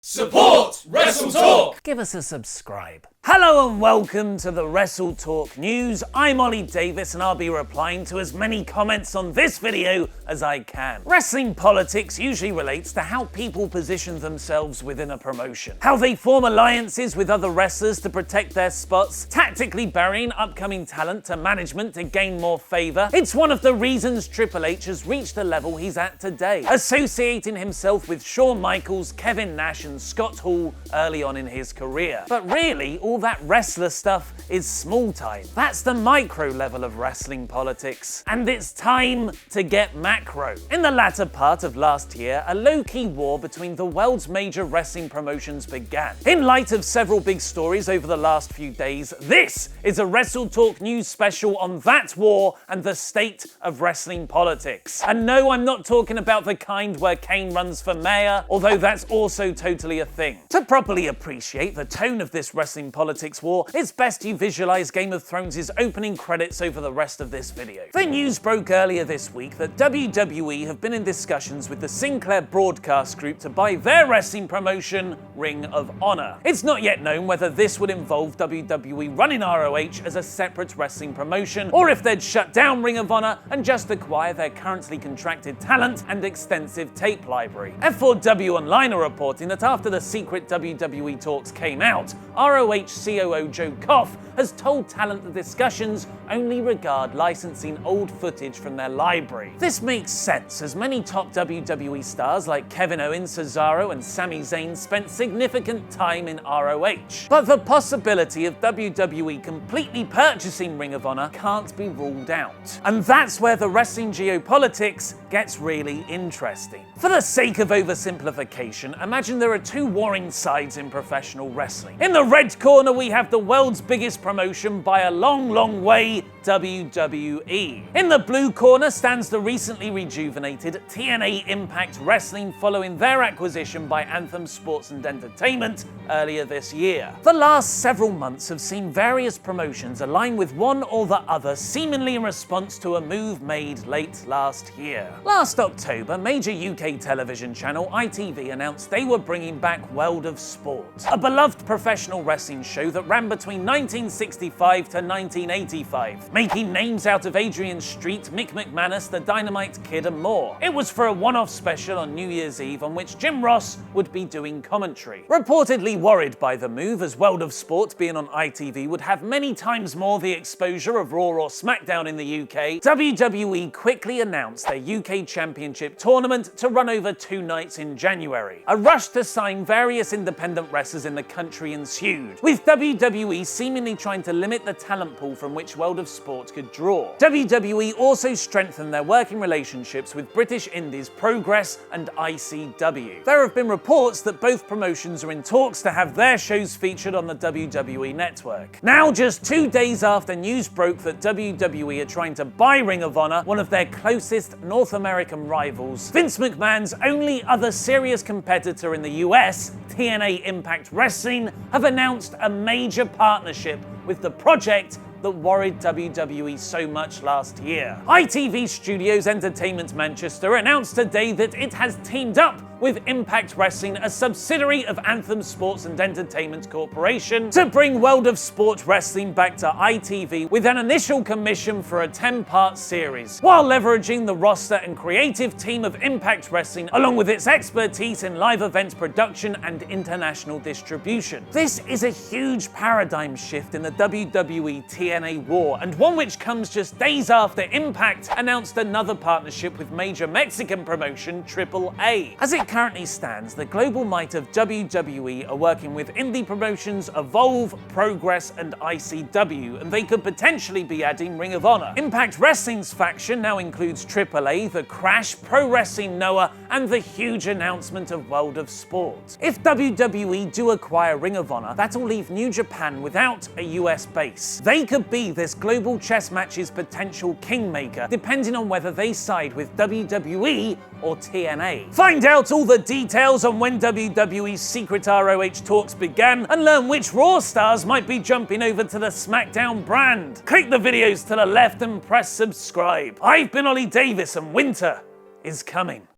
Support WrestleTalk! Give us a subscribe. Hello and welcome to the WrestleTalk News. I'm Ollie Davis and I'll be replying to as many comments on this video as I can. Wrestling politics usually relates to how people position themselves within a promotion, how they form alliances with other wrestlers to protect their spots, tactically burying upcoming talent to management to gain more favor. It's one of the reasons Triple H has reached the level he's at today, associating himself with Shawn Michaels, Kevin Nash and Scott Hall early on in his career. But really, all that wrestler stuff is small time. That's the micro level of wrestling politics. And it's time to get macro. In the latter part of last year, a low-key war between the world's major wrestling promotions began. In light of several big stories over the last few days, this is a WrestleTalk News special on that war and the state of wrestling politics. And no, I'm not talking about the kind where Kane runs for mayor, although that's also totally a thing. To properly appreciate the tone of this wrestling politics war, it's best you visualize Game of Thrones' opening credits over the rest of this video. The news broke earlier this week that WWE have been in discussions with the Sinclair Broadcast Group to buy their wrestling promotion, Ring of Honor. It's not yet known whether this would involve WWE running ROH as a separate wrestling promotion, or if they'd shut down Ring of Honor and just acquire their currently contracted talent and extensive tape library. F4W Online are reporting that after the secret WWE talks came out, ROH COO Joe Koff has told talent the discussions only regard licensing old footage from their library. This makes sense, as many top WWE stars like Kevin Owens, Cesaro and Sami Zayn spent significant time in ROH. But the possibility of WWE completely purchasing Ring of Honor can't be ruled out. And that's where the wrestling geopolitics gets really interesting. For the sake of oversimplification, imagine there are two warring sides in professional wrestling. In the red corner, we have the world's biggest promotion by a long, long way, WWE. In the blue corner stands the recently rejuvenated TNA Impact Wrestling following their acquisition by Anthem Sports and Entertainment earlier this year. The last several months have seen various promotions align with one or the other, seemingly in response to a move made late last year. Last October, major UK television channel ITV announced they were bringing back World of Sport, a beloved professional wrestling show that ran between 1965 to 1985, making names out of Adrian Street, Mick McManus, the Dynamite Kid and more. It was for a one-off special on New Year's Eve on which Jim Ross would be doing commentary. Reportedly worried by the move, as World of Sport being on ITV would have many times more the exposure of Raw or SmackDown in the UK, WWE quickly announced their UK Championship tournament to run over 2 nights in January. A rush to sign various independent wrestlers in the country ensued, with WWE seemingly trying to limit the talent pool from which World of Sport could draw. WWE also strengthened their working relationships with British Indies Progress and ICW. There have been reports that both promotions are in talks to have their shows featured on the WWE network. Now, just 2 days after news broke that WWE are trying to buy Ring of Honor, one of their closest North American rivals, Vince McMahon's only other serious competitor in the US, TNA Impact Wrestling, have announced a major partnership with the project that worried WWE so much last year. ITV Studios Entertainment Manchester announced today that it has teamed up with Impact Wrestling, a subsidiary of Anthem Sports and Entertainment Corporation, to bring World of Sport Wrestling back to ITV with an initial commission for a 10-part series, while leveraging the roster and creative team of Impact Wrestling along with its expertise in live event production and international distribution. This is a huge paradigm shift in the WWE TNA war, and one which comes just days after Impact announced another partnership with major Mexican promotion AAA. As it currently stands, the global might of WWE are working with indie promotions Evolve, Progress and ICW, and they could potentially be adding Ring of Honor. Impact Wrestling's faction now includes AAA, The Crash, Pro Wrestling Noah and the huge announcement of World of Sport. If WWE do acquire Ring of Honor, that'll leave New Japan without a US base. They could be this global chess match's potential kingmaker, depending on whether they side with WWE or TNA. Find out all the details on when WWE's secret ROH talks began and learn which Raw stars might be jumping over to the SmackDown brand. Click the videos to the left and press subscribe. I've been Ollie Davis and winter is coming.